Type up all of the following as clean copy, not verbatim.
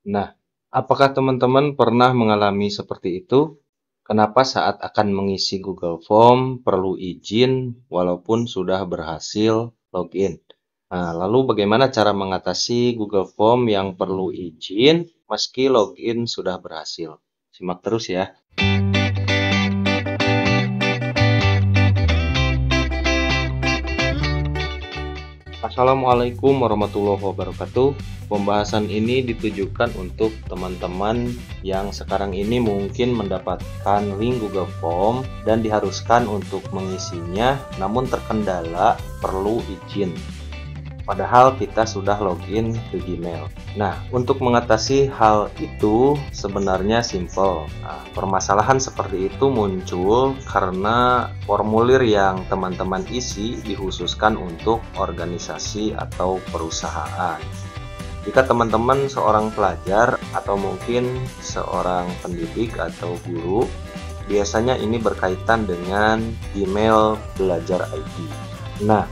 Nah, apakah teman-teman pernah mengalami seperti itu? Kenapa saat akan mengisi Google Form perlu izin walaupun sudah berhasil login? Nah, lalu bagaimana cara mengatasi Google Form yang perlu izin meski login sudah berhasil? Simak terus ya. Assalamualaikum warahmatullahi wabarakatuh. Pembahasan ini ditujukan untuk teman-teman yang sekarang ini mungkin mendapatkan link Google Form dan diharuskan untuk mengisinya, namun terkendala perlu izin. Padahal kita sudah login ke Gmail. Nah, untuk mengatasi hal itu sebenarnya simple. Nah, permasalahan seperti itu muncul karena formulir yang teman-teman isi dikhususkan untuk organisasi atau perusahaan. Jika teman-teman seorang pelajar atau mungkin seorang pendidik atau guru, biasanya ini berkaitan dengan Gmail Belajar ID. Nah,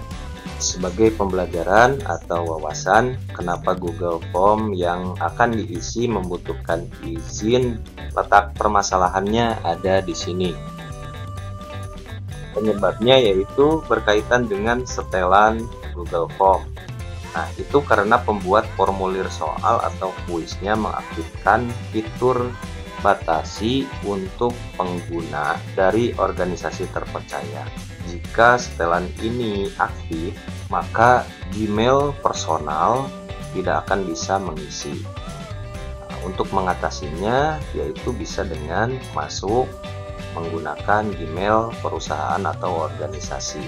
sebagai pembelajaran atau wawasan, kenapa Google Form yang akan diisi membutuhkan izin? Letak permasalahannya ada di sini. Penyebabnya yaitu berkaitan dengan setelan Google Form. Nah, itu karena pembuat formulir soal atau kuisnya mengaktifkan fitur batasi untuk pengguna dari organisasi terpercaya. Jika setelan ini aktif, maka Gmail personal tidak akan bisa mengisi. Nah, untuk mengatasinya, yaitu bisa dengan masuk menggunakan Gmail perusahaan atau organisasi.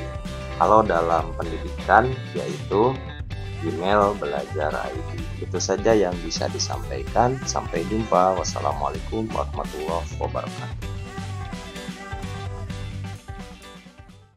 Kalau dalam pendidikan, yaitu Gmail Belajar ID. Itu saja yang bisa disampaikan. Sampai jumpa. Wassalamualaikum warahmatullahi wabarakatuh.